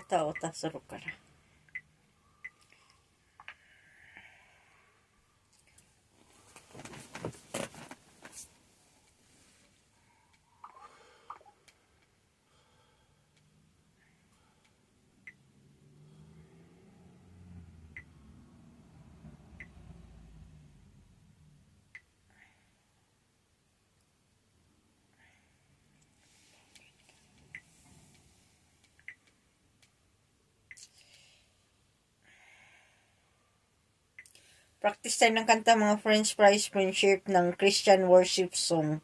tao ta sarok ka na. Practice tayo ng kanta mga French fries friendship ng Christian worship song.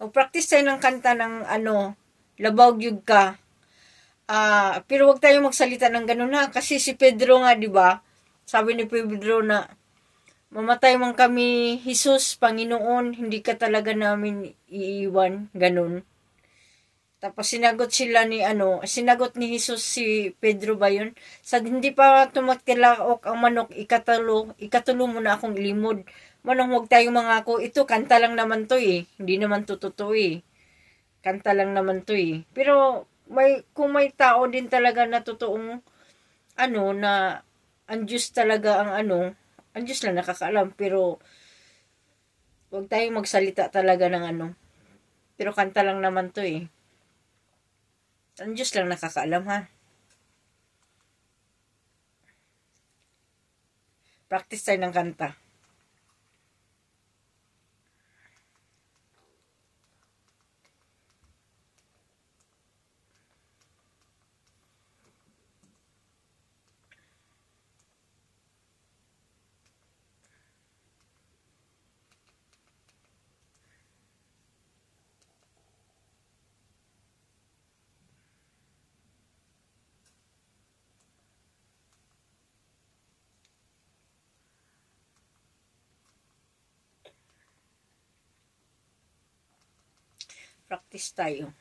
Mag-practice tayo ng kanta ng Labaw Gyud Ka. Pero wag tayo magsalita ng ganun ha. Kasi si Pedro nga, di ba? Sabi ni Pedro na, mamatay man kami, Jesus, Panginoon, hindi ka talaga namin iiwan. Ganun. Tapos sinagot ni Jesus si Pedro ba yun? Sa hindi pa tumaktilaok ang manok, ikatulo mo na akong ilimod. Manong huwag tayong mangako, ito kanta lang naman to eh. Hindi naman to totoo eh. Kanta lang naman to eh. Pero kung may tao din talaga na totoong na ang Diyos talaga ang Diyos lang nakakaalam. Pero huwag tayong magsalita talaga ng Pero kanta lang naman to eh. Ang Diyos lang nakakaalam ha. Practice tayo ng kanta. Practice tayo.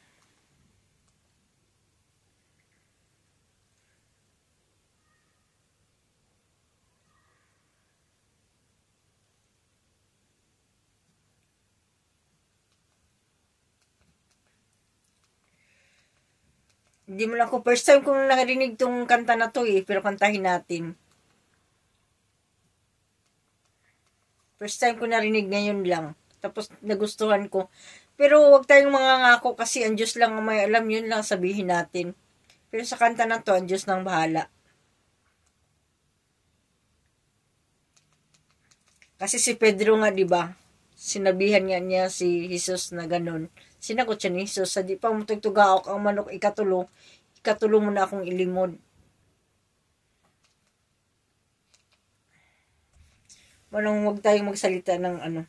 Hindi mo lang first time kong narinig tong kanta na to eh, pero kantahin natin. First time ko narinig ngayon lang. Tapos nagustuhan ko. Pero wag tayong mangangako kasi ang Diyos lang ang may alam, yun lang sabihin natin. Pero sa kanta na to, ang Diyos nang bahala. Kasi si Pedro nga, di ba? Sinabihan nga niya si Jesus na ganun. Sinagot siya ni Jesus, sa di pa mo tugtugaok ang manok ikatulo mo na akong ilimod. Manong huwag tayong magsalita ng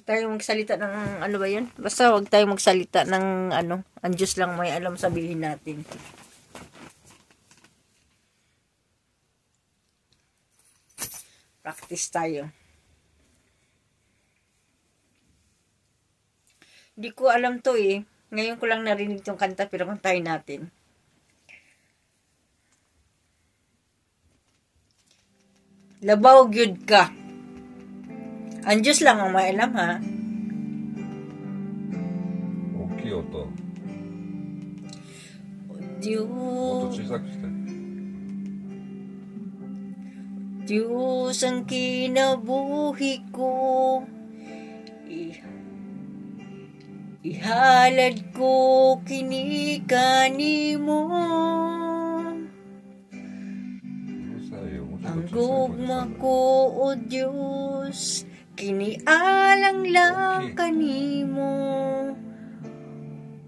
tayo magsalita ng ba yun? Basta wag tayo magsalita ng ang Diyos lang may alam sabihin natin. Practice tayo. Hindi ko alam to eh. Ngayon ko lang narinig tong kanta pero kantahin natin. Labaw gyud ka. Ang Diyos lang ang may alam ha. Oki oto. Diyos. もっと小さくして。 Diyos ang kinabuhi ko. Ihalad ko kini kanimo. Ang gugma ko o Diyos, kinialang lang kanimo.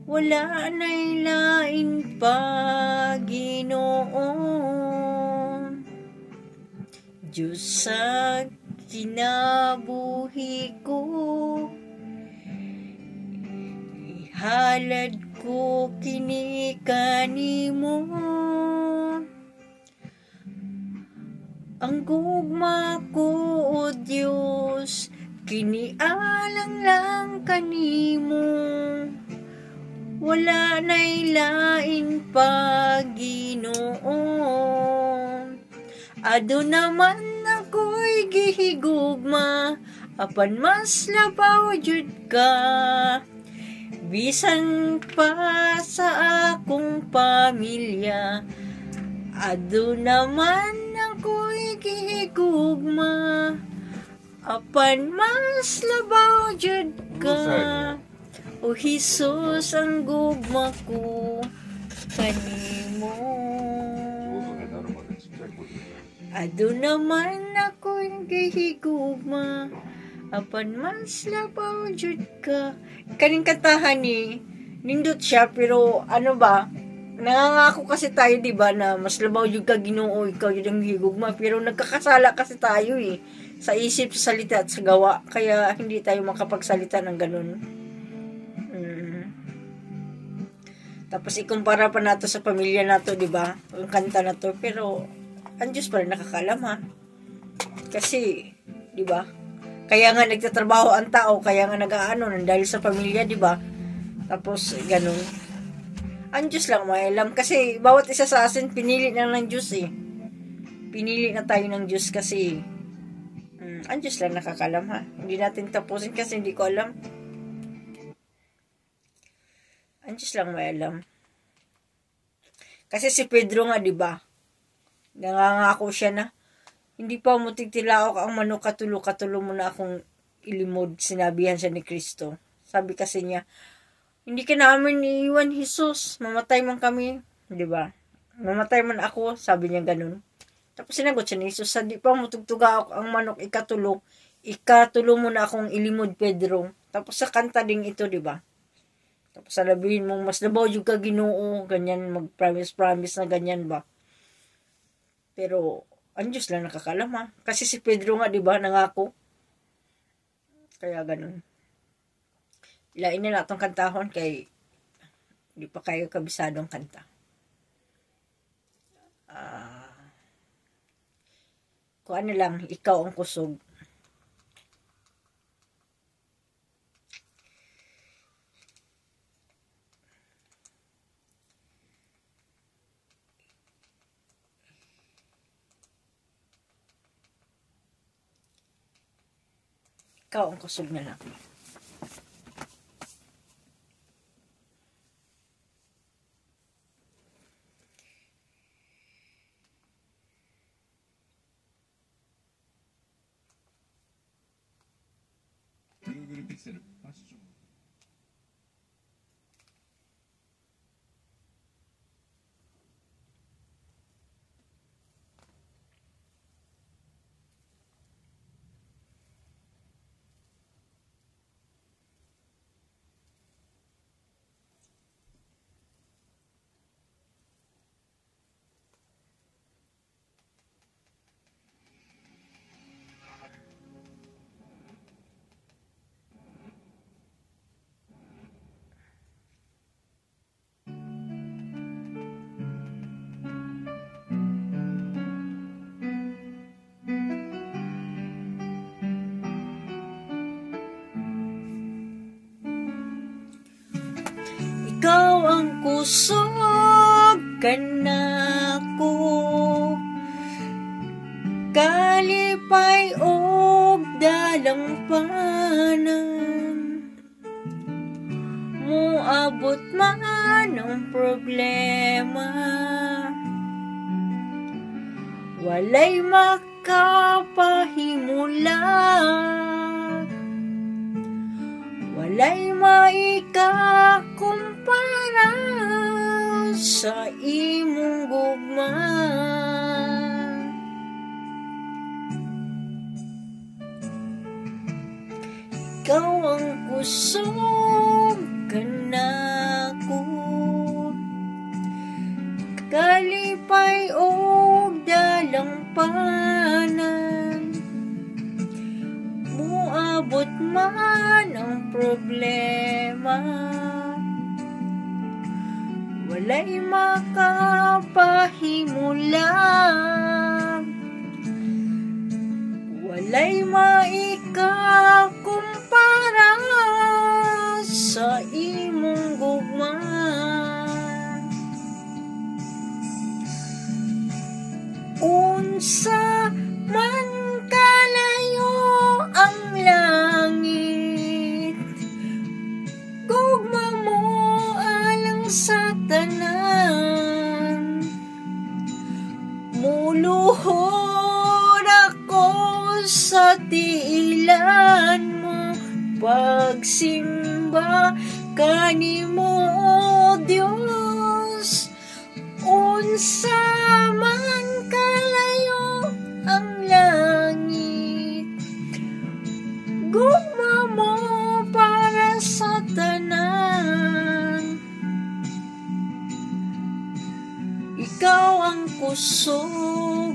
wala na'y lain pa, Ginoo. Diyos sa kinabuhi ko, ihalad ko kini kanimo. Ang gugma ko, O Diyos, kinialang lang kanimo. Wala na'y lain pa, Ginoo. Ado naman ako'y gihigugma, apan mas labaw jud ka. Bisan pa sa akong pamilya, ado naman ako'y gihigugma, apan mas labaw jud ka. O Jesus, ang gugma ko kanimo. Ado naman ako'y gihigugma, apan mas labaw jud ka. Kaning kantahan ni nindot siya, pero ano ba, nangangako kasi tayo, di ba, na mas labaw jud ka, Ginoo, ikaw yun ang gihigugma. Pero nagkakasala kasi tayo sa isip, sa salita at sa gawa, kaya hindi tayo makapagsalita ng ganun. Tapos ikumpara pa nato sa pamilya nato, di ba? Ang kanta na to, pero ang Diyos pa rin nakakalam, ha? Kasi, di ba? Kaya nga nagtatrabaho ang tao, kaya nga nag-aano dahil sa pamilya, di ba? Tapos ganun. Ang Diyos lang may alam, kasi bawat isa sa atin pinili na ng Diyos Pinili na tayo ng Diyos kasi ang Diyos lang nakakalam, ha? Hindi natin tapusin kasi hindi ko alam. Ang Diyos lang may alam. Kasi si Pedro nga, di ba? Nangangako siya na, hindi pa mo tigtilaok ang manok, katulo mo na akong ilimod. Sinabihan siya ni Kristo. Sabi kasi niya, hindi ka namin iiwan, Jesus. Mamatay man kami. Di ba? Mamatay man ako. Sabi niya ganun. Tapos sinagot siya ni Jesus, hindi pa mo tugtugaok ang manok, ikatulo mo na akong ilimod, Pedro. Tapos sa kanta ding ito, di ba? Tapos sabihin mong mas labaw yung ka, Ginoo, ganyan, mag-promise na ganyan ba. Pero, ang Diyos lang nakakalam, ha? Kasi si Pedro nga, di ba, nangako. Kaya ganun. Ilain nila itong kantahon kay di pa kayo kabisadong kanta. Kung ano lang, ikaw ang kusog. Ikaw ang kusog na lang. Google Pixel ファッション Ikaw ang kusog kanako, kalipay og dalampanan, muabot man ang problema, walay makapahimula, walay maikakumpara sa imong gugma. Ikaw ang kusog kanako, gampanan, muabot man ang problema, walay makapahimulang, walay maikakumpara sa imong gugma. Unsa man kalayo ang langit, gugma mo alang sa tanan. Muluhod ako sa tiilan mo, pagsimba kanimo o Dios. Unsa man kalayo ang langit, gugma mo para sa tanan. Ikaw ang kusog,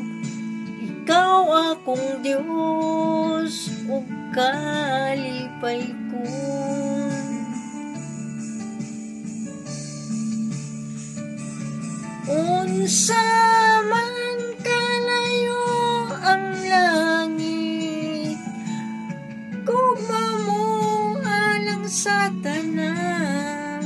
ikaw akong Diyos, ug kalipay ko. Unsa man kalayo ang langit, gugma mo alang sa tanan.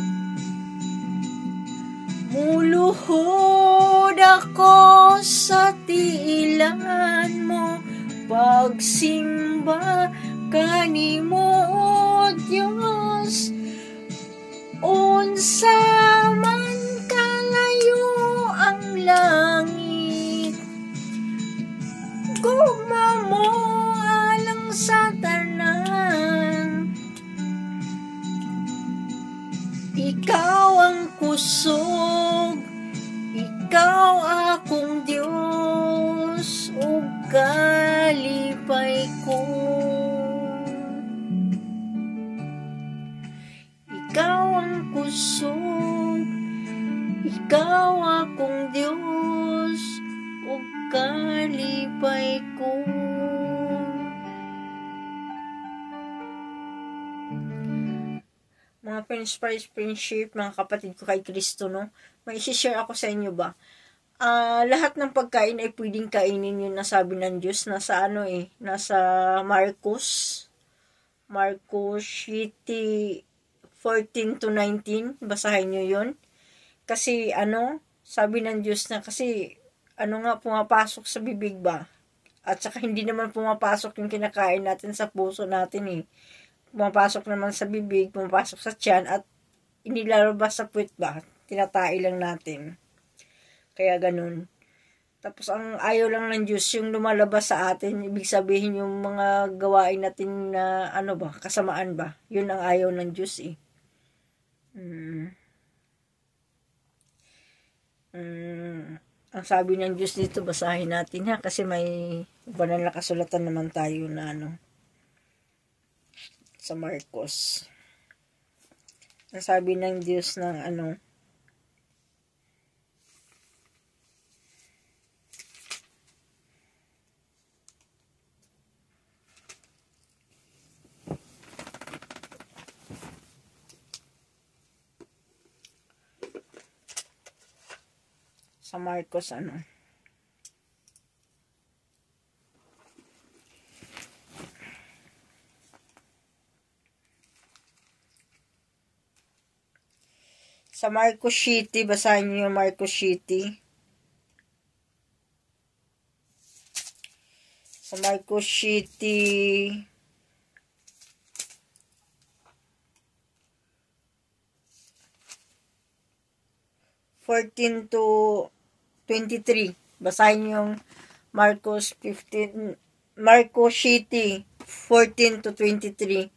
Muluhod ako sa tiilan mo, pagsimba kanimo o Dios. Unsa man kalayo ang langit, gugma mo alang sa tanan. Ikaw ang kusog, ikaw akong Diyos, ug kalipay ko. Ikaw ang kusog, ikaw akong Diyos, ug kalipay ko. Mga friendship, mga kapatid ko kay Kristo, no? May isi-share ako sa inyo ba? Lahat ng pagkain ay pwedeng kainin, yun na sabi ng Diyos. Nasa nasa Marcos City 14 to 19, basahin nyo yun. Kasi sabi ng Diyos na kasi pumapasok sa bibig ba? At saka hindi naman pumapasok yung kinakain natin sa puso natin Pumapasok naman sa bibig, pumapasok sa tiyan, at inilalabas sa puwet ba? Tinatai lang natin. Kaya ganun. Tapos ang ayaw lang ng Diyos yung lumalabas sa atin, ibig sabihin yung mga gawain natin na kasamaan ba? Yun ang ayaw ng Diyos Ang sabi ng Diyos dito, basahin natin kasi may banal na kasulatan naman tayo na sa Marcos. Ang sabi ng Diyos ng sa Marcos sa Marcos City, basahin niyo yung Marcos City. Sa Marcos City 14 to 23. Basahin yung Marcos City 14 to 23.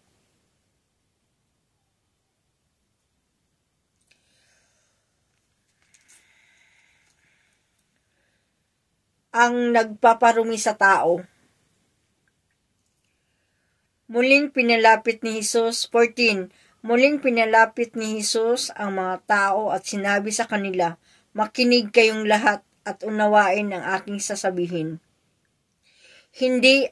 Ang nagpaparumi sa tao. Muling pinalapit ni Jesus, 14. Muling pinalapit ni Jesus ang mga tao at sinabi sa kanila, makinig kayong lahat at unawain ang aking sasabihin. hindi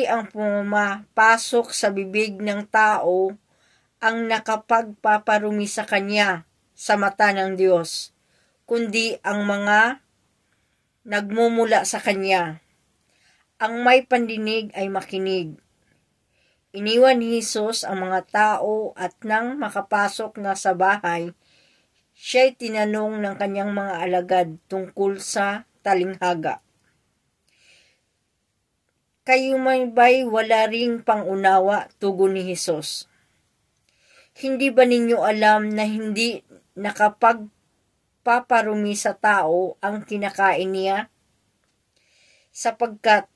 ang pumapasok sa bibig ng tao ang nakapagpaparumi sa kanya sa mata ng Diyos, kundi ang mga nagmumula sa kanya. Ang may pandinig ay makinig. Iniwan ni Jesus ang mga tao at nang makapasok na sa bahay, siya'y tinanong ng kanyang mga alagad tungkol sa talinghaga. Kayo may ba'y wala ring pangunawa, tugon ni Jesus? Hindi ba ninyo alam na hindi nakapagpaparumi sa tao ang kinakain niya? Sapagkat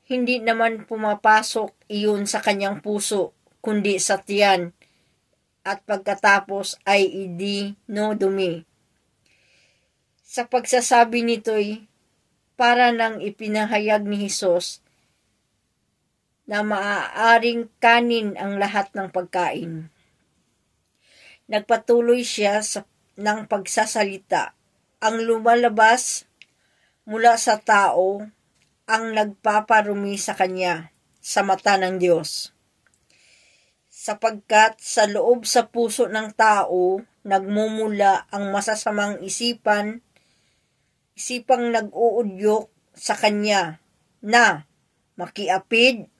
hindi naman pumapasok iyon sa kanyang puso, kundi sa tiyan, at pagkatapos ay idinodumi. Sa pagsasabi nito'y para nang ipinahayag ni Jesus na maaaring kanin ang lahat ng pagkain. Nagpatuloy siya ng pagsasalita. Ang lumalabas mula sa tao ang nagpaparumi sa kanya sa mata ng Diyos. Sapagkat sa loob sa puso ng tao nagmumula ang masasamang isipang nag-uudyok sa kanya na makiapid,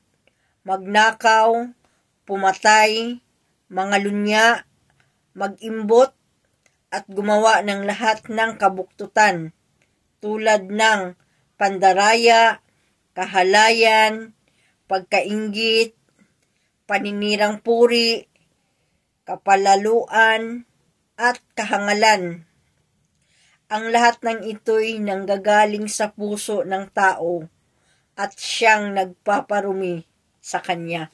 magnakaw, pumatay, mangalunya, mag-imbot, at gumawa ng lahat ng kabuktutan, tulad ng pandaraya, kahalayan, pagkainggit, paninirang puri, kapalaluan, at kahangalan. Ang lahat ng ito'y nanggagaling sa puso ng tao at siyang nagpaparumi sa kanya.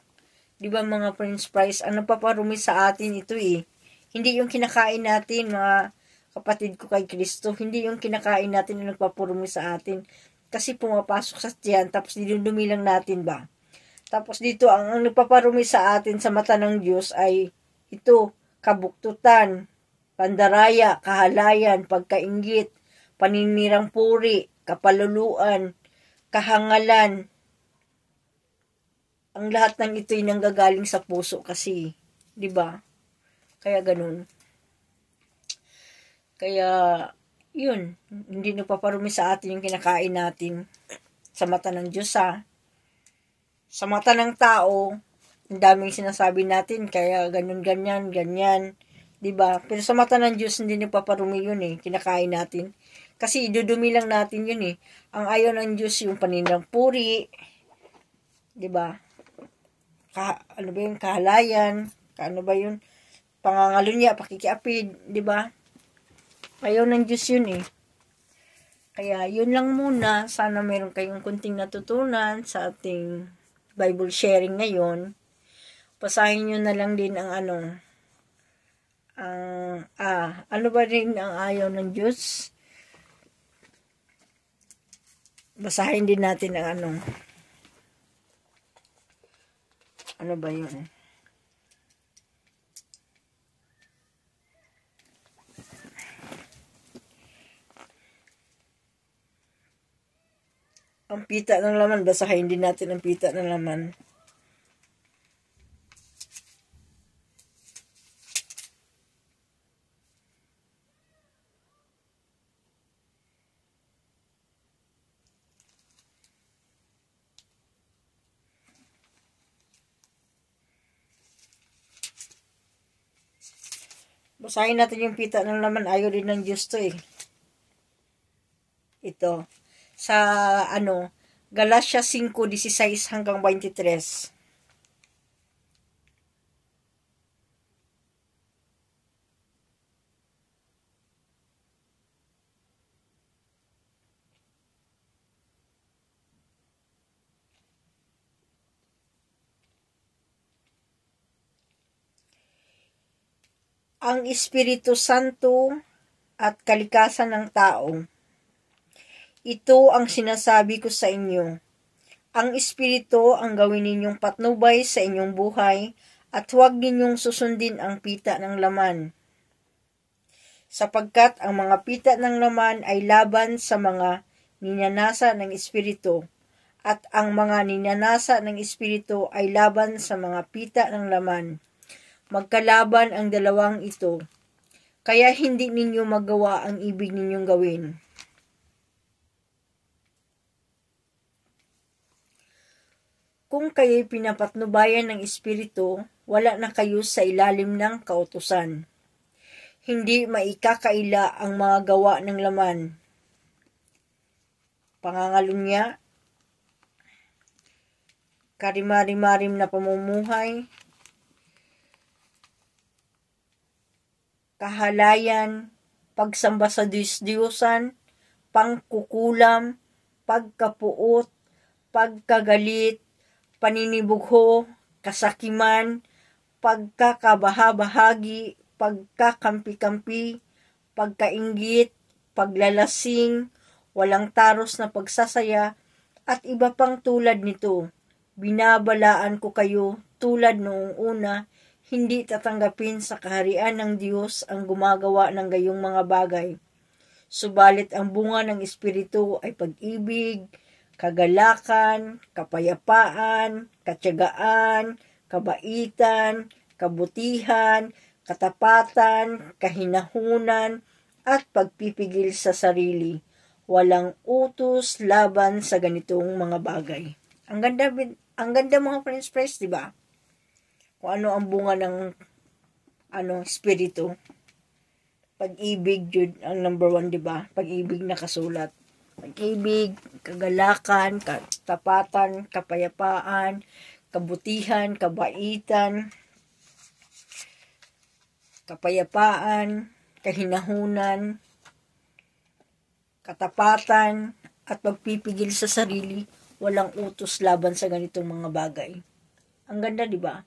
Di ba mga Prince Price, ang nagpaparumi sa atin ito Hindi yung kinakain natin, mga kapatid ko kay Kristo, hindi yung kinakain natin yung nagpaparumi sa atin. Kasi pumapasok sa tiyan, tapos dinudumi lang natin ba? Tapos dito, ang nagpaparumi sa atin sa mata ng Diyos ay ito, kabuktutan, pandaraya, kahalayan, pagkainggit, paninirang puri, kapaluluan, kahangalan. Ang lahat ng ito'y nanggagaling sa puso kasi, di ba? Kaya ganun. Kaya, yun, hindi nagpaparumi sa atin yung kinakain natin sa mata ng Diyos Sa mata ng tao, ang daming sinasabi natin, kaya ganun, ganyan, diba? Pero sa mata ng Diyos, hindi nagpaparumi yun kinakain natin. Kasi idudumi lang natin yun Ang ayaw ng Diyos yung paninirang puri, diba? Ano ba yung kahalayan? Ano ba yun? Pangangalunya, pakikiapid, diba? Ayaw ng Diyos yun Kaya yun lang muna. Sana meron kayong kunting natutunan sa ating Bible sharing ngayon. Basahin nyo na lang din ang ano ba rin ang ayaw ng Diyos? Basahin din natin ang ano ba yun? Ang pita ng laman, basahin din natin ang pita ng laman. Basahin natin yung pita ng laman, ayaw din ng Diyos to Ito. Sa Galatia 5:16 hanggang 23. Ang Espiritu Santo at kalikasan ng tao. Ito ang sinasabi ko sa inyo. Ang Espiritu ang gawin ninyong patnubay sa inyong buhay at huwag ninyong susundin ang pita ng laman. Sapagkat ang mga pita ng laman ay laban sa mga ninanasa ng Espiritu at ang mga ninanasa ng Espiritu ay laban sa mga pita ng laman. Magkalaban ang dalawang ito, kaya hindi ninyo magawa ang ibig ninyong gawin. Kung kayo'y pinapatnubayan ng Espiritu, wala na kayo sa ilalim ng kautusan. Hindi maikakaila ang mga gawa ng laman. Pangangalunya, karimari-marim na pamumuhay, kahalayan, pagsamba sa Diyos-Diyosan, pangkukulam, pagkapuot, pagkagalit, paninibugho, kasakiman, pagkakabahabahagi, pagkakampi-kampi, pagkainggit, paglalasing, walang taros na pagsasaya, at iba pang tulad nito. Binabalaan ko kayo tulad noong una, hindi tatanggapin sa kaharian ng Diyos ang gumagawa ng gayong mga bagay. Subalit ang bunga ng Espiritu ay pag-ibig, kagalakan, kapayapaan, katiyagaan, kabaitan, kabutihan, katapatan, kahinahunan, at pagpipigil sa sarili. Walang utos laban sa ganitong mga bagay. Ang ganda mga friends, di ba? Kung ano ang bunga ng espiritu. Pag-ibig yun ang number 1, di ba? Pag-ibig na kasulat. Pag-ibig, kagalakan, katapatan, kapayapaan, kabutihan, kabaitan, kahinahunan, katapatan, at pagpipigil sa sarili. Walang utos laban sa ganitong mga bagay. Ang ganda, di ba?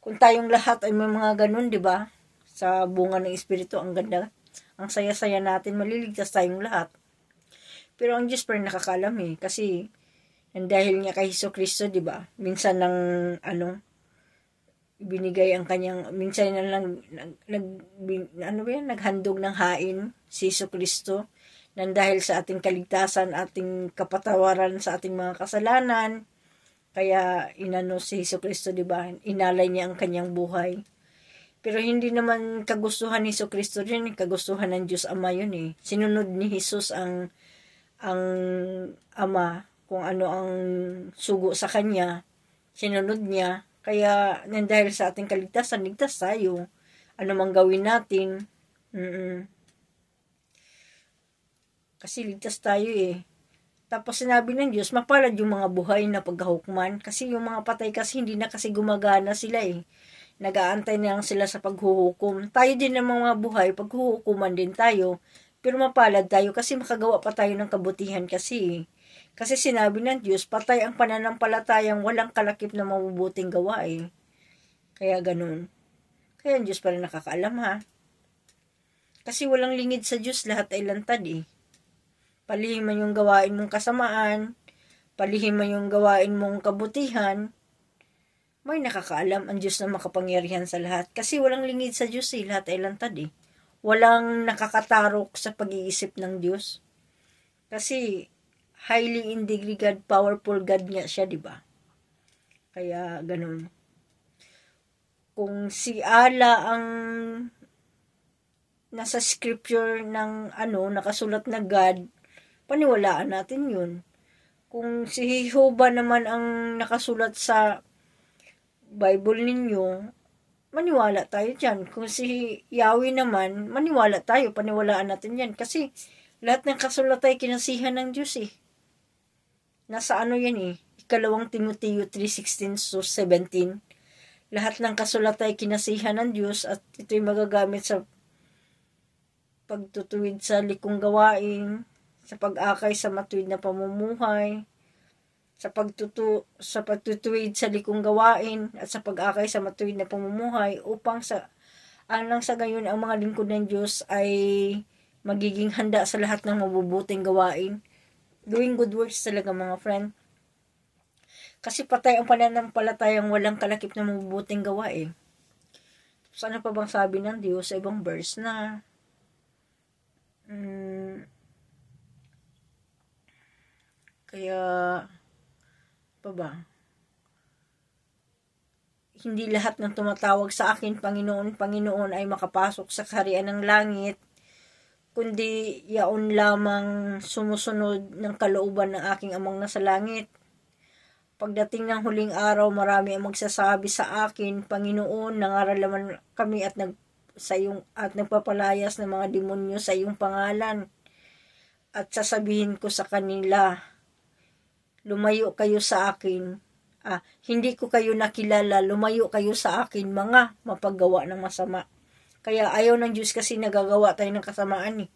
Kung tayong lahat ay may mga ganun, di ba? Sa bunga ng Espiritu, ang ganda. Ang saya-saya natin, maliligtas tayong lahat. Pero ang Diyos pa rin nakakalam kasi dahil niya kay Jesucristo, di ba? Minsan binigay ang kanyang, minsan na lang naghandog ng hain si Jesucristo nang dahil sa ating kaligtasan, ating kapatawaran sa ating mga kasalanan. Kaya si Jesucristo, di ba? Inalay niya ang kanyang buhay. Pero hindi naman kagustuhan ni Jesucristo rin, kagustuhan ng Diyos Ama yun Sinunod ni Jesus ang Ama, kung ano ang sugo sa kanya, sinunod niya. Kaya dahil sa ating kaligtasan, ligtas tayo. Ano mang gawin natin, kasi ligtas tayo Tapos sinabi ng Diyos, mapalad yung mga buhay na paghahukman. Kasi yung mga patay kasi hindi na kasi gumagana sila Nag-aantay na lang sila sa paghuhukom. Tayo din ng mga buhay, paghuhukuman din tayo. Pero mapalad tayo kasi makagawa pa tayo ng kabutihan kasi. Kasi sinabi ng Diyos, patay ang pananampalatayang walang kalakip na mabubuting gawa Kaya ganun. Kaya ang Diyos pa rin nakakaalam Kasi walang lingid sa Diyos, lahat ay lantad Palihim man yung gawain mong kasamaan, palihim man yung gawain mong kabutihan, may nakakaalam ang Diyos na makapangyarihan sa lahat. Kasi walang lingid sa Diyos lahat ay lantad Walang nakakatarok sa pag-iisip ng Diyos. Kasi highly integrated God, powerful God nga siya, di ba? Kaya ganun. Kung si Allah ang nasa scripture ng nakasulat na God, paniwalaan natin yun. Kung si Jehovah naman ang nakasulat sa Bible ninyo, maniwala tayo dyan. Kung si Yahweh naman, maniwala tayo, paniwalaan natin yan. Kasi lahat ng kasulat ay kinasihan ng Diyos Nasa yan 2 Timoteo 3:16-17. Lahat ng kasulat ay kinasihan ng Diyos at ito'y magagamit sa pagtutuwid sa likong gawain, sa pag-akay sa matuwid na pamumuhay, sa pagtutuwid sa likong gawain at sa pag-akay sa matuwid na pamumuhay upang sa gayon ang mga lingkod ng Diyos ay magiging handa sa lahat ng mabubuting gawain. Doing good works talaga mga friend. Kasi patay ang pananampalatayang walang kalakip na mabubuting gawa So ano pa bang sabi ng Diyos sa ibang verse na kaya Pa ba? Hindi lahat ng tumatawag sa akin, Panginoon, Panginoon, ay makapasok sa kaharian ng langit, kundi yaon lamang sumusunod ng kalooban ng aking amang nasa langit. Pagdating ng huling araw, marami ang magsasabi sa akin, Panginoon, nangaral naman kami at nagpapalayas ng mga demonyo sa iyong pangalan. At sasabihin ko sa kanila, lumayo kayo sa akin. Hindi ko kayo nakilala, lumayo kayo sa akin, mga mapaggawa ng masama. Kaya ayaw ng Diyos kasi nagagawa tayo ng kasamaan eh.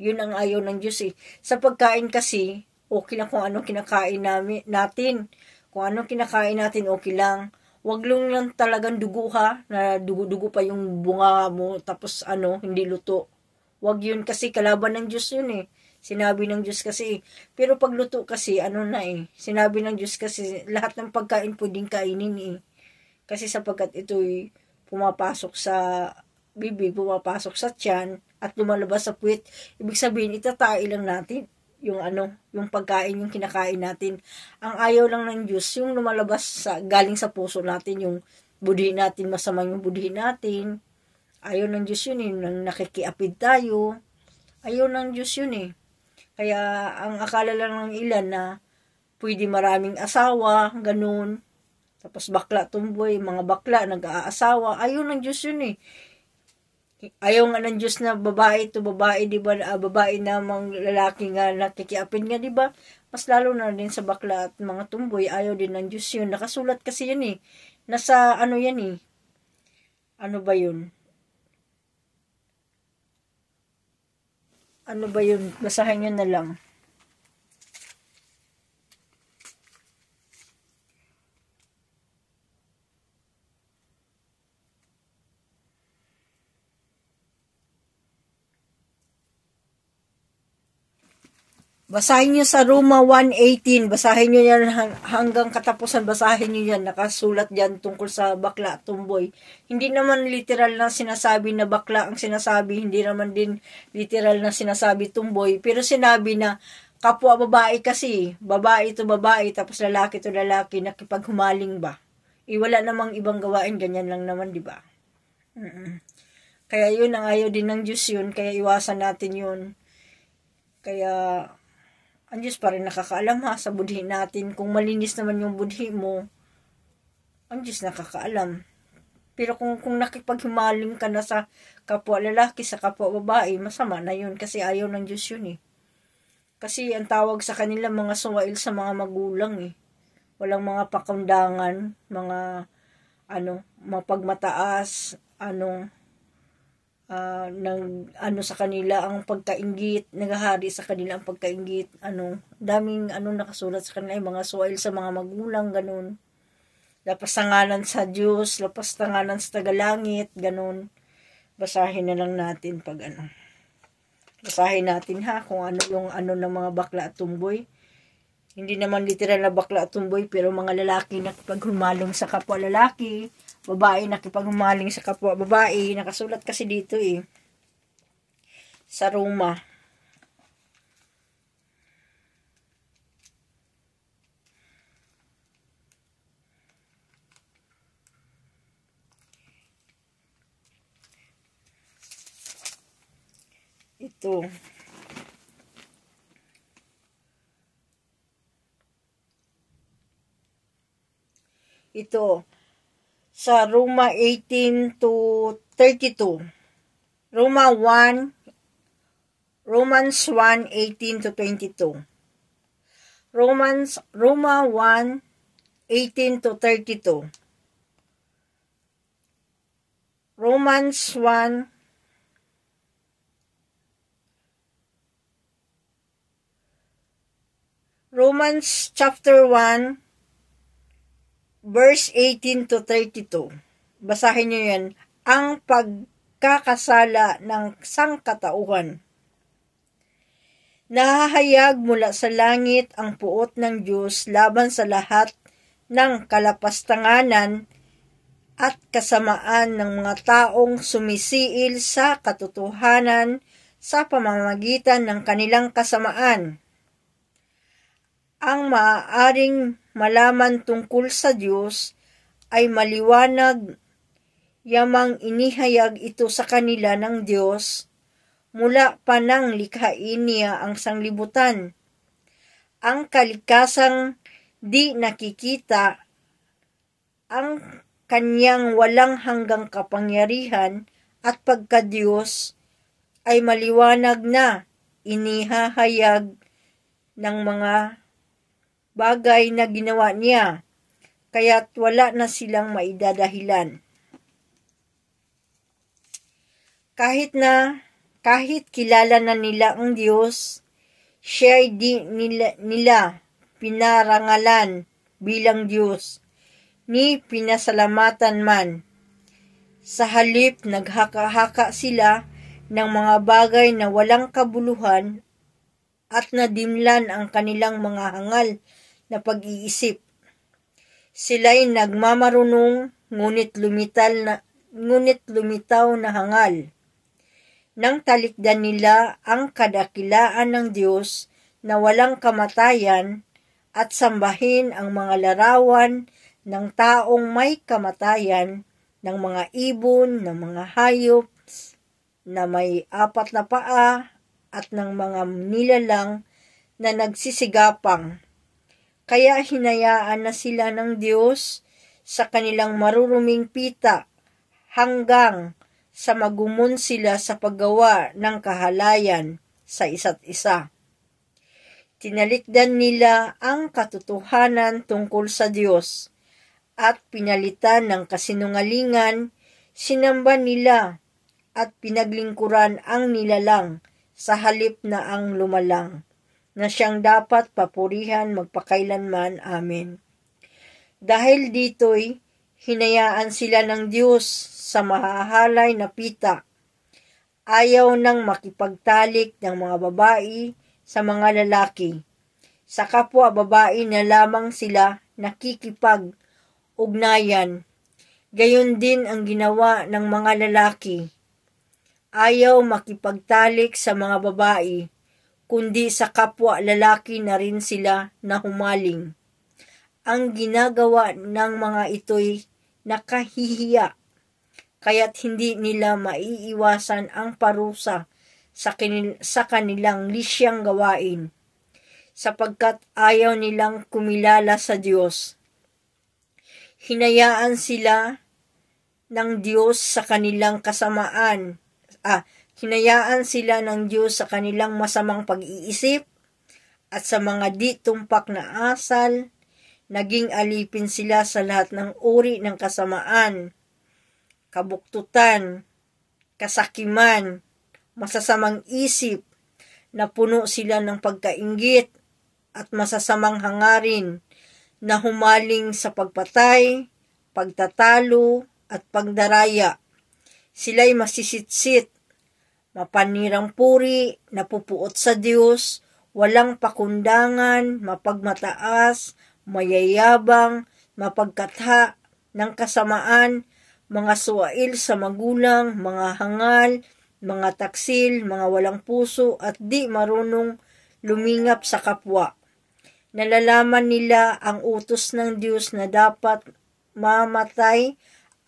Yun ang ayaw ng Diyos eh. Sa pagkain kasi, okay lang kung anong kinakain natin. Kung anong kinakain natin, okay lang. Huwag lang talagang dugo ha, na dugo-dugo pa yung bunga mo, tapos hindi luto. Huwag yun kasi kalaban ng Diyos yun eh. Sinabi ng Diyos kasi, pero pagluto kasi, sinabi ng Diyos kasi, lahat ng pagkain pwedeng kainin eh. Kasi sapagkat ito'y pumapasok sa bibig, pumapasok sa tiyan, at lumalabas sa puwit, ibig sabihin, itatai lang natin yung yung pagkain, yung kinakain natin. Ang ayaw lang ng Diyos, yung lumalabas galing sa puso natin, yung budhi natin, masama yung budhi natin. Ayaw ng Diyos yun eh, nang nakikiapid tayo. Ayaw ng Diyos yun eh. Kaya ang akala lang ng ilan na pwede maraming asawa, ganun. Tapos bakla tumboy, mga bakla nag-aasawa. Ayaw ng Diyos yun eh. Ayaw nga ng Diyos na babae to babae, di ba? Babae namang lalaki nga nakikiapin nga, di ba? Mas lalo na din sa bakla at mga tumboy, ayaw din ng Diyos yun. Nakasulat kasi yun eh. Nasa yan eh. Ano ba yun? Basahin nyo na lang. Basahin nyo sa Roma 1:18. Basahin nyo yan hanggang katapusan. Basahin nyo yan. Nakasulat dyan tungkol sa bakla at tumboy. Hindi naman literal na sinasabi na bakla ang sinasabi. Hindi naman din literal na sinasabi tumboy. Pero sinabi na kapwa babae kasi. Babae to babae. Tapos lalaki to lalaki. Nakipaghumaling ba? Wala namang ibang gawain. Ganyan lang naman, di ba? Kaya yun ang ayaw din ng Diyos yun. Kaya iwasan natin yun. Kaya ang Diyos pa rin nakakaalam ha sa budhi natin. Kung malinis naman yung budhi mo, ang Diyos nakakaalam. Pero kung nakipaghimaling ka na sa kapwa lalaki, sa kapwa babae, masama na yun kasi ayaw ng Diyos yun eh. Kasi ang tawag sa kanila mga suwail sa mga magulang eh. Walang mga pakundangan, mga mapagmataas, sa kanila ang pagkainggit, naghahari sa kanila ang pagkainggit, daming nakasulat sa kanila, mga suwail sa mga magulang, ganun. Lapas tanganan sa Diyos, lapas tanganan sa tagalangit, ganun. Basahin na lang natin pag Basahin natin ha, kung yung ng mga bakla at tumboy. Hindi naman literal na bakla at tumboy, pero mga lalaki nakipaghumalong sa kapwa lalaki, babae nakipaghumaling sa kapwa babae. Nakasulat kasi dito eh. Sa Roma. Ito. Sa Roma 18 to 32. Romans 1:18 to 22. Roma 1:18 to 32. Romans chapter 1 verse 18 to 32. Basahin nyo yan. Ang pagkakasala ng sangkatauhan. Nahahayag mula sa langit ang puot ng Diyos laban sa lahat ng kalapastanganan at kasamaan ng mga taong sumisiil sa katotohanan sa pamamagitan ng kanilang kasamaan. Ang maaaring malaman tungkol sa Diyos ay maliwanag, yamang inihayag ito sa kanila ng Diyos mula pa nang likhain niya ang sanglibutan. Ang kalikasang di nakikita, ang kanyang walang hanggang kapangyarihan at pagka-Diyos ay maliwanag na inihahayag ng mga bagay na ginawa niya, kaya't wala na silang maidadahilan. Kahit kilala na nila ang Diyos, siya ay di nila pinarangalan bilang Diyos, ni pinasalamatan man. Sa halip, naghaka-haka sila ng mga bagay na walang kabuluhan at nadimlan ang kanilang mga hangal na pag-iisip. Sila'y nagmamarunong ngunit lumitaw na hangal. Nang talikdan nila ang kadakilaan ng Diyos na walang kamatayan at sambahin ang mga larawan ng taong may kamatayan, ng mga ibon, ng mga hayop na may 4 na paa at ng mga nilalang na nagsisigapang. Kaya hinayaan na sila ng Diyos sa kanilang maruruming pita hanggang sa magumon sila sa paggawa ng kahalayan sa isa't isa. Tinalikdan nila ang katotohanan tungkol sa Diyos at pinalitan ng kasinungalingan, sinamba nila at pinaglingkuran ang nilalang sa halip na ang lumalang, na siyang dapat papurihan magpakailanman. Amen. Dahil dito'y hinayaan sila ng Diyos sa mahahalay na pita. Ayaw nang makipagtalik ng mga babae sa mga lalaki. Sa kapwa babae na lamang sila nakikipag-ugnayan. Gayon din ang ginawa ng mga lalaki. Ayaw makipagtalik sa mga babae, kundi sa kapwa lalaki na rin sila na humaling. Ang ginagawa ng mga ito'y nakahihiya, kaya't hindi nila maiiwasan ang parusa sa kanilang lisyang gawain, sapagkat ayaw nilang kumilala sa Diyos. Hinayaan sila ng Diyos sa kanilang masamang pag-iisip at sa mga di tumpak na asal. Naging alipin sila sa lahat ng uri ng kasamaan, kabuktutan, kasakiman, masasamang isip, na puno sila ng pagkainggit at masasamang hangarin, na humaling sa pagpatay, pagtatalo, at pagdaraya. Sila'y masisitsit, mapanirang puri, napupuot sa Diyos, walang pakundangan, mapagmataas, mayayabang, mapagkatha ng kasamaan, mga suwail sa magulang, mga hangal, mga taksil, mga walang puso, at di marunong lumingap sa kapwa. Nalalaman nila ang utos ng Diyos na dapat mamatay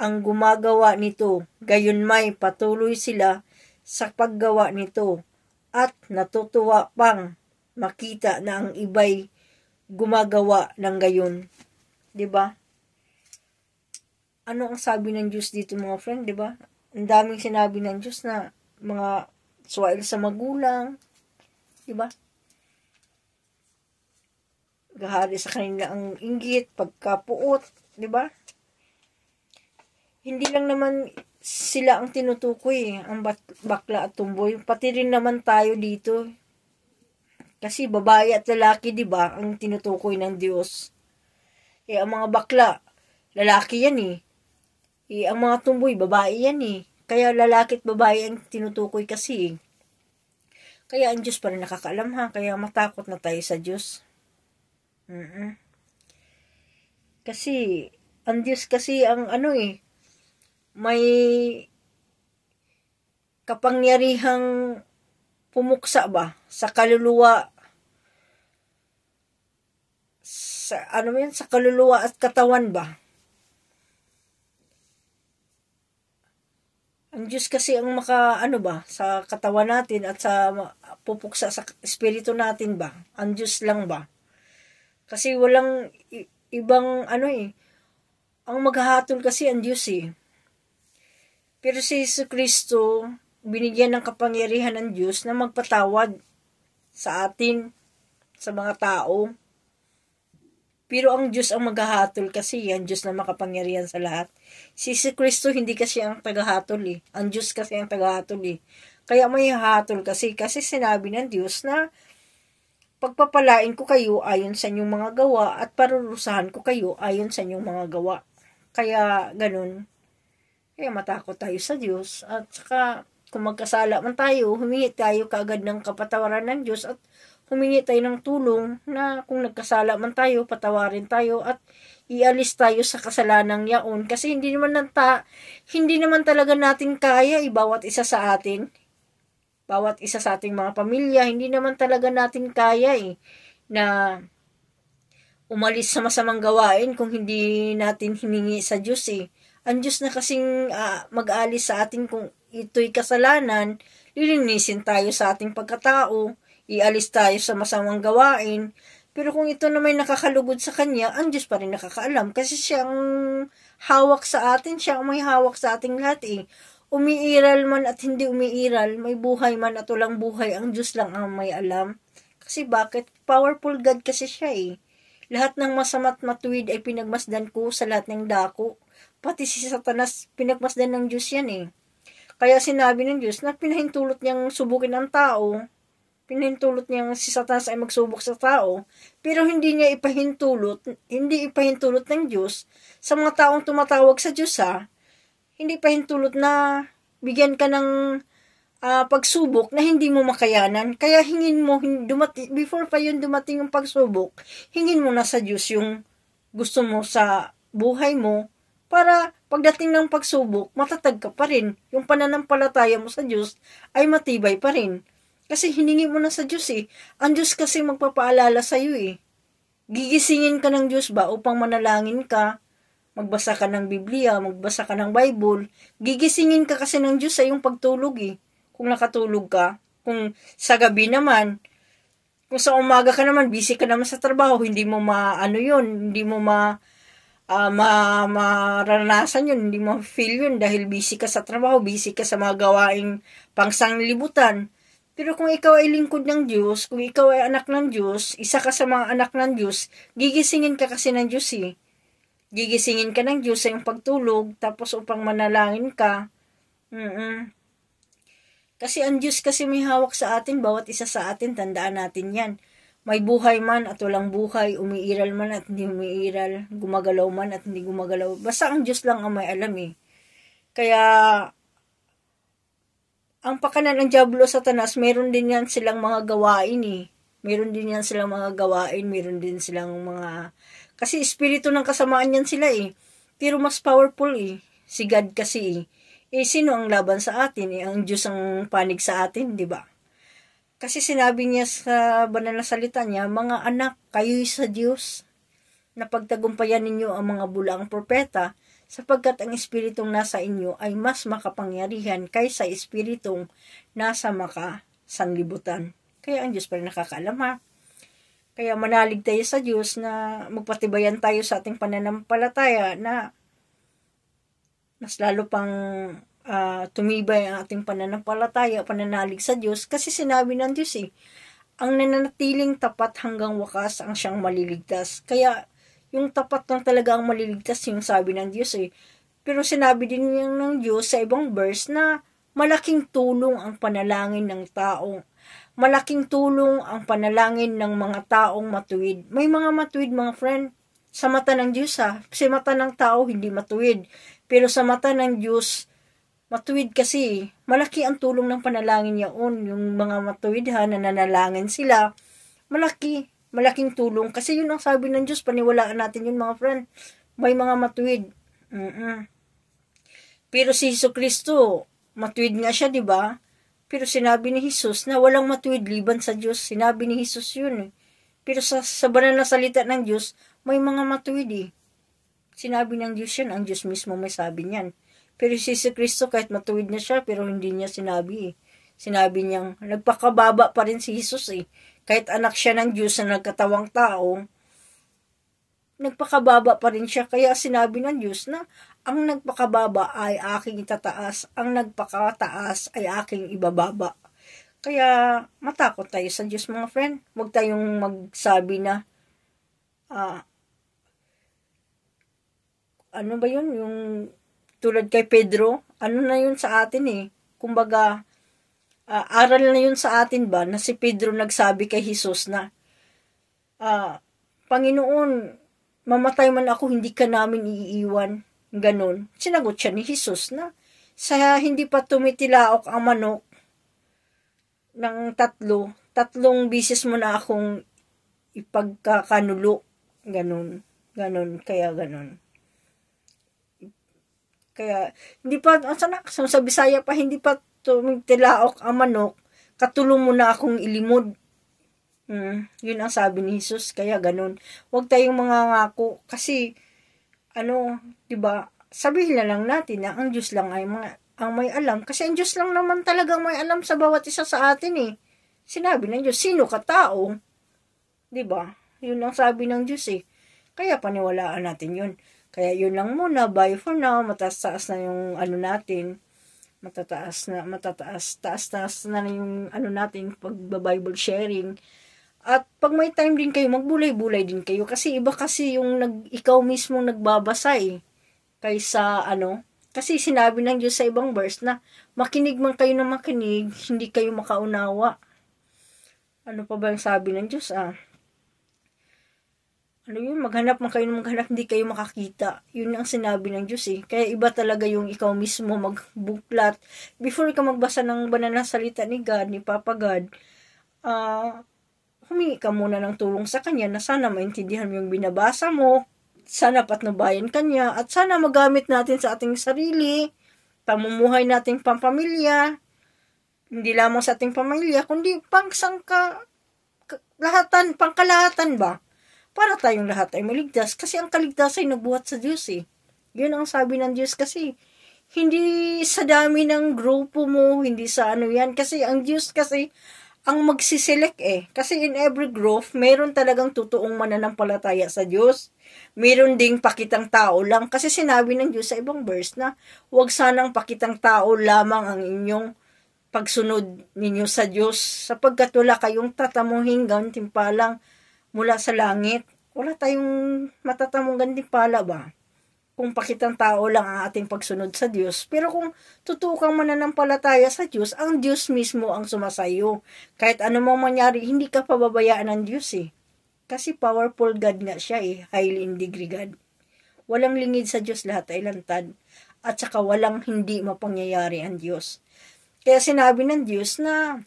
ang gumagawa nito, gayon may patuloy sila sa paggawa nito, at natutuwa pang makita na ang iba'y gumagawa ng gayon. 'Di ba? Ano ang sabi ng Diyos dito, mga friend, 'di ba? Ang daming sinabi ng Diyos na mga suwail sa magulang, 'di ba? Gahari sa kanila ang inggit, pagkapuot, 'di ba? Hindi lang naman sila ang tinutukoy, ang bakla at tumboy, pati rin naman tayo dito. Kasi babae at lalaki, 'di ba, ang tinutukoy ng Diyos. Ang mga bakla, lalaki yan eh. Ang mga tumboy, babae yan eh. Kaya lalaki at babae ang tinutukoy kasi. Kaya ang Diyos pa rin nakakaalam, ha. Kaya matakot na tayo sa Diyos. Kasi ang Diyos kasi ang may kapangyarihang pumuksa ba sa kaluluwa sa sa kaluluwa at katawan ba? Ang Diyos kasi ang sa katawan natin at sa pupuksa sa espiritu natin ba? Ang Diyos lang ba? Kasi walang ibang ang maghahatol kasi ang Diyos eh. Pero si Jesucristo, binigyan ng kapangyarihan ng Diyos na magpatawad sa atin, sa mga tao. Pero ang Diyos ang maghahatol kasi, ang Diyos na makapangyarihan sa lahat. Si Kristo hindi kasi ang tagahatol eh. Ang Diyos kasi ang tagahatol eh. Kaya may hatol kasi sinabi ng Diyos na pagpapalain ko kayo ayon sa inyong mga gawa at parurusahan ko kayo ayon sa inyong mga gawa. Kaya ganun. Kaya matakot tayo sa Diyos. At saka kung magkasala man tayo, humingi tayo kaagad ng kapatawaran ng Diyos at humingi tayo ng tulong na kung nagkasala man tayo, patawarin tayo at ialis tayo sa kasalanang yaon. Kasi hindi naman talaga natin kaya bawat isa sa atin. Bawat isa sa ating mga pamilya, hindi naman talaga natin kaya na umalis sa masamang gawain kung hindi natin hiningi sa Diyos eh. Ang Diyos na kasing mag-aalis sa atin kung ito'y kasalanan, lilinisin tayo sa ating pagkatao, ialis tayo sa masamang gawain. Pero kung ito na may nakakalugod sa Kanya, ang Diyos pa rin nakakaalam. Kasi siya ang hawak sa atin, siya ang may hawak sa ating lahat eh. Umiiral man at hindi umiiral, may buhay man at walang buhay, ang Diyos lang ang may alam. Kasi bakit? Powerful God kasi siya eh. Lahat ng masama't matuwid ay pinagmasdan ko sa lahat ng dako. Pati si Satanas, pinagmasdan ng Diyos yan eh. Kaya sinabi ng Diyos na pinahintulot niyang subukin ang tao, pinahintulot niyang si Satanas ay magsubok sa tao, pero hindi ipahintulot ng Diyos sa mga taong tumatawag sa Diyos hindi pahintulot na bigyan ka ng pagsubok na hindi mo makayanan. Kaya hingin mo, before pa yun dumating yung pagsubok, hingin mo na sa Diyos yung gusto mo sa buhay mo, para pagdating ng pagsubok, matatag ka pa rin. Yung pananampalataya mo sa Diyos ay matibay pa rin. Kasi hiningi mo na sa Diyos eh. Ang Diyos kasi magpapaalala sa iyo eh. Gigisingin ka ng Diyos ba upang manalangin ka? Magbasa ka ng Biblia, magbasa ka ng Bible. Gigisingin ka kasi ng Diyos sa iyong pagtulog eh. Kung nakatulog ka. Kung sa gabi naman, kung sa umaga ka naman, busy ka naman sa trabaho, hindi mo hindi mo maranasan yun, hindi mo feel yun dahil busy ka sa trabaho, busy ka sa mga gawaing pangsanglibutan. Pero kung ikaw ay lingkod ng Diyos, kung ikaw ay anak ng Diyos, isa ka sa mga anak ng Diyos, gigisingin ka kasi ng Diyos eh. Gigisingin ka ng Diyos sa iyong pagtulog, tapos upang manalangin ka. Kasi ang Diyos kasi may hawak sa atin, bawat isa sa atin, tandaan natin yan. May buhay man at walang buhay, umiiral man at hindi umiiral, gumagalaw man at hindi gumagalaw. Basta ang Diyos lang ang may alam eh. Kaya, ang pakanan ng Diablo Satanas, meron din yan silang mga gawain eh. Meron din yan silang mga gawain, meron din silang mga... Kasi espiritu ng kasamaan yan sila eh. Pero mas powerful eh. Si God kasi eh. Sino ang laban sa atin eh? Ang Diyos ang panig sa atin, di ba? Kasi sinabi niya sa banal na salita niya, mga anak, kayo'y sa Diyos, na pagtagumpayan ninyo ang mga bulaang propeta, sapagkat ang espiritong nasa inyo ay mas makapangyarihan kaysa espiritong nasa makasanlibutan. Kaya ang Diyos pa rin nakakaalam ha. Kaya manalig tayo sa Diyos na magpatibayan tayo sa ating pananampalataya na mas lalo pang tumibay ang ating pananampalataya, pananalig sa Diyos, kasi sinabi ng Diyos ang nananatiling tapat hanggang wakas ang siyang maliligtas. Kaya, yung tapat lang talaga ang maliligtas, yung sabi ng Diyos Pero sinabi din ng Diyos sa ibang verse na malaking tulong ang panalangin ng tao. Malaking tulong ang panalangin ng mga taong matuwid. May mga matuwid, mga friend, sa mata ng Diyos Sa mata ng tao, hindi matuwid. Pero sa mata ng Diyos, matuwid kasi. Malaki ang tulong ng panalangin yaon. Yung mga matuwid na nanalangin sila, malaking tulong. Kasi yun ang sabi ng Diyos, paniwalaan natin yun mga friend. May mga matuwid. Pero si Jesucristo, matuwid nga siya, di ba? Pero sinabi ni Jesus na walang matuwid liban sa Diyos. Sinabi ni Jesus yun Pero sa banal na salita ng Diyos, may mga matuwid eh. Sinabi ng Diyos yan, ang Diyos mismo may sabi niyan. Pero si Kristo kahit matuwid na siya, pero hindi niya sinabi eh. Sinabi niyang, nagpakababa pa rin si Jesus eh. Kahit anak siya ng Diyos na nagkatawang tao, nagpakababa pa rin siya. Kaya sinabi ng Diyos na, ang nagpakababa ay aking itataas, ang nagpakataas ay aking ibababa. Kaya matakot tayo sa Diyos mga friend. Huwag tayong magsabi na, ano ba yun? Yung tulad kay Pedro, ano na yun sa atin eh. Kumbaga, aral na yun sa atin ba na si Pedro nagsabi kay Jesus na, Panginoon, mamatay man ako, hindi ka namin iiwan. Ganon. Sinagot siya ni Jesus na, sa hindi pa tumitilaok ang manok ng tatlong bisis mo na akong ipagkakanulo. Ganon. Kaya ganon. Kaya, hindi pa, sa Bisaya pa, hindi pa tumitilaok ang manok, katulong mo na akong ilimod. Yun ang sabi ni Jesus, kaya ganun. Huwag tayong mangangako, kasi, diba, sabihin na lang natin na ang Diyos lang ay ang may alam, kasi ang Diyos lang naman talagang may alam sa bawat isa sa atin eh. Sinabi ng Diyos, sino ka tao? Diba? Yun ang sabi ng Diyos eh. Kaya paniwalaan natin yun. Kaya yun lang muna, bye for now, mataas-taas na yung natin, taas na yung natin, pag-Bible sharing. At pag may time din kayo, magbulay-bulay din kayo, kasi iba kasi yung ikaw mismo nagbabasa eh, kaysa kasi sinabi ng Diyos sa ibang verse na, makinig man kayo na makinig, hindi kayo makaunawa. Ano pa ba yung sabi ng Diyos maghanap man kayo ng maghanap, hindi kayo makakita. Yun ang sinabi ng Diyos eh. Kaya iba talaga yung ikaw mismo magbuklat. Before ka magbasa ng banal na salita ni God, ni Papa God, humingi ka muna ng tulong sa Kanya na sana maintindihan mo yung binabasa mo, sana patnubayan Kanya, at sana magamit natin sa ating sarili, pamumuhay nating pampamilya, hindi lamang sa ating pamilya, kundi pangkalahatan ba? Para tayong lahat ay maligtas. Kasi ang kaligtasan ay nagbuhat sa Diyos eh. Yun ang sabi ng Diyos kasi. Hindi sa dami ng grupo mo, hindi sa yan. Kasi ang Diyos kasi, ang magsiselect eh. Kasi in every group, meron talagang totoong mananampalataya sa Diyos. Meron ding pakitang tao lang. Kasi sinabi ng Diyos sa ibang verse na, huwag sanang pakitang tao lamang ang inyong pagsunod ninyo sa Diyos. Sapagkat wala kayong tatamuhin gantimpalang mula sa langit. Wala tayong matatamong gantimpala ba? Kung pakitang tao lang ang ating pagsunod sa Diyos. Pero kung totoo kang mananampalataya sa Diyos, ang Diyos mismo ang sumasayo. Kahit ano mang mangyari, hindi ka pababayaan ng Diyos eh. Kasi powerful God nga siya eh. Highly in degree God. Walang lingid sa Diyos, lahat ay lantad. At saka walang hindi mapangyayari ang Diyos. Kaya sinabi ng Diyos na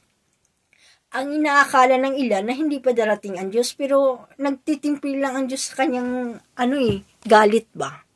ang inaakala ng ilan na hindi pa darating ang Diyos, pero nagtitimpil lang ang Diyos sa kanyang galit ba?